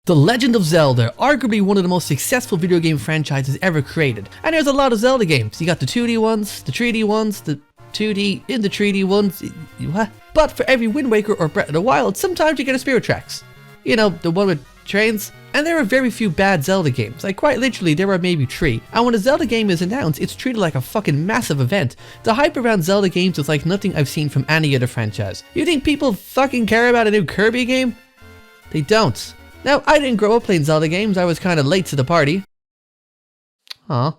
The Legend of Zelda, arguably one of the most successful video game franchises ever created. And there's a lot of Zelda games. You got the 2D ones, the 3D ones, the 2D in the 3D ones, what? But for every Wind Waker or Breath of the Wild, sometimes you get a Spirit Tracks. You know, the one with trains. And there are very few bad Zelda games, like quite literally there are maybe 3. And when a Zelda game is announced, it's treated like a fucking massive event. The hype around Zelda games is like nothing I've seen from any other franchise. You think people fucking care about a new Kirby game? They don't. Now, I didn't grow up playing Zelda games, I was kinda late to the party. Aw.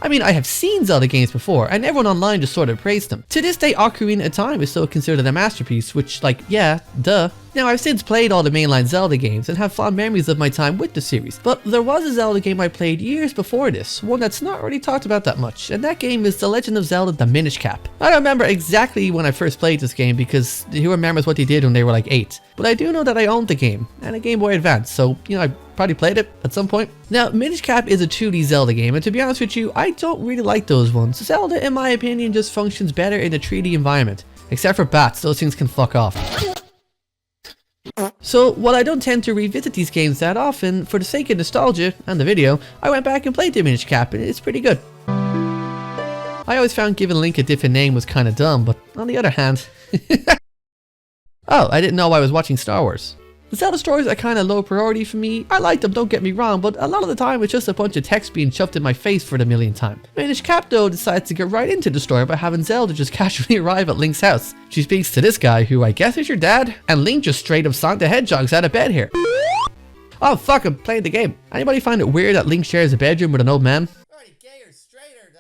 I mean, I have seen Zelda games before, and everyone online just sort of praised them. To this day, Ocarina of Time is still considered a masterpiece, which, like, yeah, duh. Now, I've since played all the mainline Zelda games and have fond memories of my time with the series, but there was a Zelda game I played years before this, one that's not really talked about that much, and that game is The Legend of Zelda, the Minish Cap. I don't remember exactly when I first played this game because who remembers what they did when they were like 8, but I do know that I owned the game, and a Gameboy Advance, so, you know, I probably played it at some point. Now, Minish Cap is a 2D Zelda game, and to be honest with you, I don't really like those ones. Zelda, in my opinion, just functions better in a 3D environment. Except for bats, those things can fuck off. So, while I don't tend to revisit these games that often, for the sake of nostalgia and the video, I went back and played the Minish Cap, and it's pretty good. I always found giving Link a different name was kinda dumb, but on the other hand... Oh, I didn't know I was watching Star Wars. The Zelda stories are kinda low priority for me. I like them, don't get me wrong, but a lot of the time it's just a bunch of text being shoved in my face for the millionth time. Minish Cap though decides to get right into the story by having Zelda just casually arrive at Link's house. She speaks to this guy, who I guess is your dad, and Link just straight up Sonic the Hedgehog's out of bed here. Oh fuck, I'm playing the game. Anybody find it weird that Link shares a bedroom with an old man?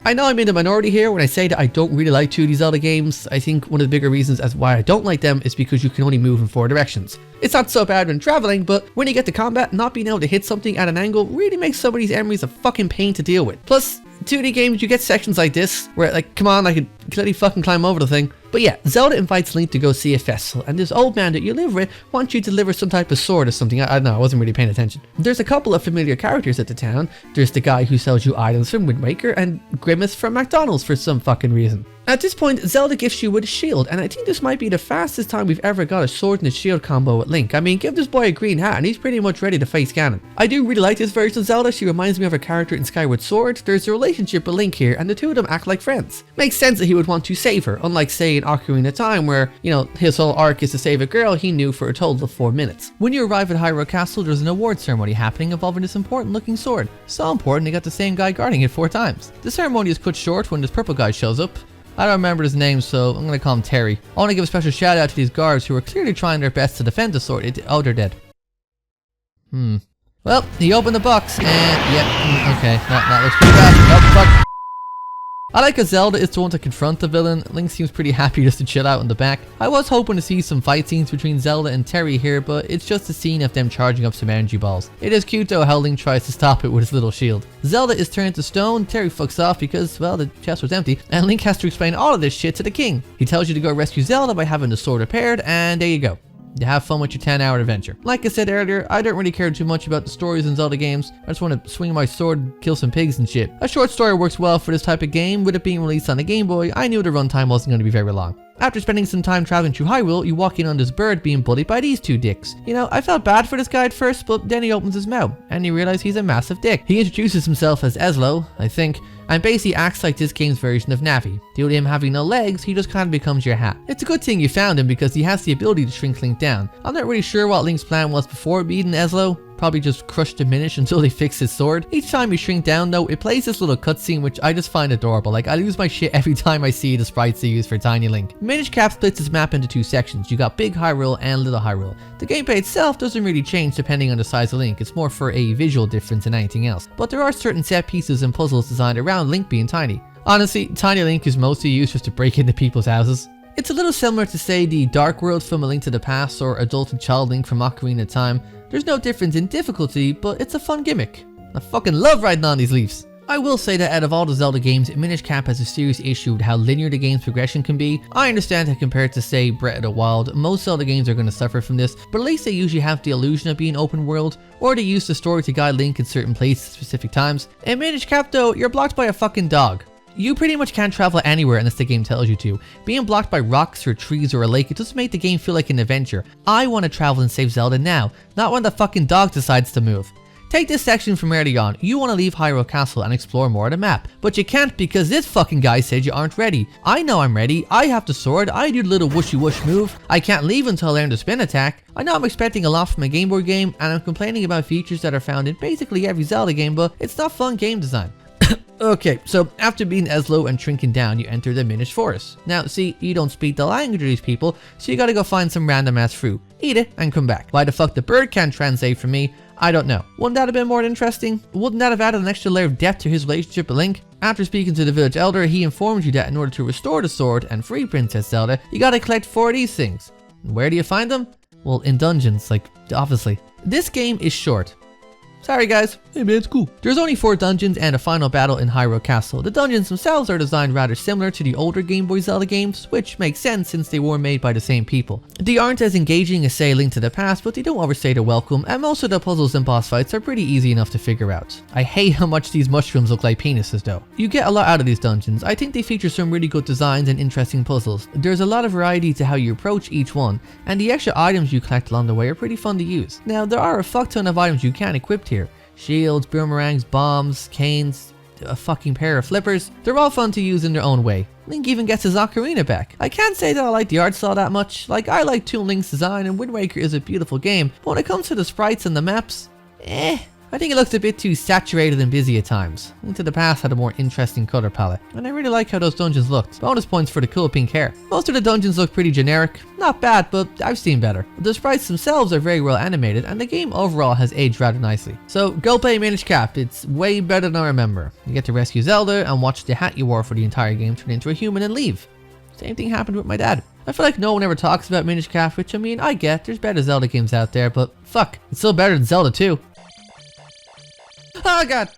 I know I'm in the minority here when I say that I don't really like 2D Zelda games. I think one of the bigger reasons as why I don't like them is because you can only move in 4 directions. It's not so bad when traveling, but when you get to combat, not being able to hit something at an angle really makes some of these enemies a fucking pain to deal with. Plus, 2D games, you get sections like this, where like, come on, I could clearly fucking climb over the thing. But yeah, Zelda invites Link to go see a festival, and this old man that you live with wants you to deliver some type of sword or something. I don't know, I wasn't really paying attention. There's a couple of familiar characters at the town. There's the guy who sells you items from Wind Waker, and Grimace from McDonald's for some fucking reason. At this point, Zelda gifts you with a shield, and I think this might be the fastest time we've ever got a sword and a shield combo with Link. I mean, give this boy a green hat and he's pretty much ready to face Ganon. I do really like this version of Zelda. She reminds me of a character in Skyward Sword. There's a relationship with Link here, and the two of them act like friends. Makes sense that he would want to save her, unlike say in Ocarina of Time where, you know, his whole arc is to save a girl he knew for a total of 4 minutes. When you arrive at Hyrule Castle, there's an award ceremony happening involving this important looking sword. So important they got the same guy guarding it 4 times. The ceremony is cut short when this purple guy shows up. I don't remember his name, so I'm gonna call him Terry. I want to give a special shout out to these guards who are clearly trying their best to defend the sword. Oh, they're dead. Well, he opened the box and yeah, okay, that looks pretty bad. Oh, fuck. I like how Zelda is the one to confront the villain. Link seems pretty happy just to chill out in the back. I was hoping to see some fight scenes between Zelda and Terry here, but it's just a scene of them charging up some energy balls. It is cute though how Link tries to stop it with his little shield. Zelda is turned to stone, Terry fucks off because, well, the chest was empty, and Link has to explain all of this shit to the king. He tells you to go rescue Zelda by having the sword repaired, and there you go. You have fun with your 10-hour adventure. Like I said earlier, I don't really care too much about the stories in Zelda games. I just want to swing my sword and kill some pigs and shit. A short story works well for this type of game. With it being released on the Game Boy, I knew the runtime wasn't going to be very long. After spending some time traveling through Hyrule, you walk in on this bird being bullied by these 2 dicks. You know, I felt bad for this guy at first, but then he opens his mouth, and you realize he's a massive dick. He introduces himself as Ezlo, I think, and basically acts like this game's version of Navi. Due to him having no legs, he just kind of becomes your hat. It's a good thing you found him because he has the ability to shrink Link down. I'm not really sure what Link's plan was before beating Ezlo. Probably just crush the Minish until they fix his sword. Each time you shrink down though, it plays this little cutscene which I just find adorable. Like, I lose my shit every time I see the sprites they use for Tiny Link. Minish Cap splits its map into 2 sections. You got Big Hyrule and Little Hyrule. The gameplay itself doesn't really change depending on the size of Link. It's more for a visual difference than anything else. But there are certain set pieces and puzzles designed around Link being tiny. Honestly, Tiny Link is mostly used just to break into people's houses. It's a little similar to say the Dark World from A Link to the Past or Adult and Child Link from Ocarina of Time. There's no difference in difficulty, but it's a fun gimmick. I fucking love riding on these leaves. I will say that out of all the Zelda games, Minish Cap has a serious issue with how linear the game's progression can be. I understand that compared to say Breath of the Wild, most Zelda games are going to suffer from this, but at least they usually have the illusion of being open world, or they use the story to guide Link in certain places at specific times. In Minish Cap though, you're blocked by a fucking dog. You pretty much can't travel anywhere unless the game tells you to. Being blocked by rocks or trees or a lake, it doesn't make the game feel like an adventure. I want to travel and save Zelda now, not when the fucking dog decides to move. Take this section from early on. You want to leave Hyrule Castle and explore more of the map, but you can't because this fucking guy said you aren't ready. I know I'm ready. I have the sword. I do the little whooshy whoosh move. I can't leave until I learn the spin attack. I know I'm expecting a lot from a Game Boy game, and I'm complaining about features that are found in basically every Zelda game, but it's not fun game design. Okay, so after beating Eslo and shrinking down, you enter the Minish Forest. Now, see, you don't speak the language of these people, so you gotta go find some random ass fruit, eat it, and come back. Why the fuck the bird can't translate for me, I don't know. Wouldn't that have been more interesting? Wouldn't that have added an extra layer of depth to his relationship with Link? After speaking to the village elder, he informs you that in order to restore the sword and free Princess Zelda, you gotta collect 4 of these things. Where do you find them? Well, in dungeons, like, obviously. This game is short. Sorry guys. Hey man, it's cool. There's only 4 dungeons and a final battle in Hyrule Castle. The dungeons themselves are designed rather similar to the older Game Boy Zelda games, which makes sense since they were made by the same people. They aren't as engaging as say Link to the Past, but they don't overstay their welcome, and most of the puzzles and boss fights are pretty easy enough to figure out. I hate how much these mushrooms look like penises though. You get a lot out of these dungeons. I think they feature some really good designs and interesting puzzles. There's a lot of variety to how you approach each one, and the extra items you collect along the way are pretty fun to use. Now, there are a fuck ton of items you can equip here. Shields, boomerangs, bombs, canes, a fucking pair of flippers. They're all fun to use in their own way. Link even gets his ocarina back. I can't say that I like the art style that much. Like, I like Toon Link's design and Wind Waker is a beautiful game, but when it comes to the sprites and the maps, I think it looks a bit too saturated and busy at times. Link to the Past had a more interesting color palette, and I really like how those dungeons looked. Bonus points for the cool pink hair. Most of the dungeons look pretty generic. Not bad, but I've seen better. The sprites themselves are very well animated, and the game overall has aged rather nicely. So go play Minish Cap, it's way better than I remember. You get to rescue Zelda and watch the hat you wore for the entire game turn into a human and leave. Same thing happened with my dad. I feel like no one ever talks about Minish Cap, which I mean, I get, there's better Zelda games out there, but fuck, it's still better than Zelda 2. Oh god!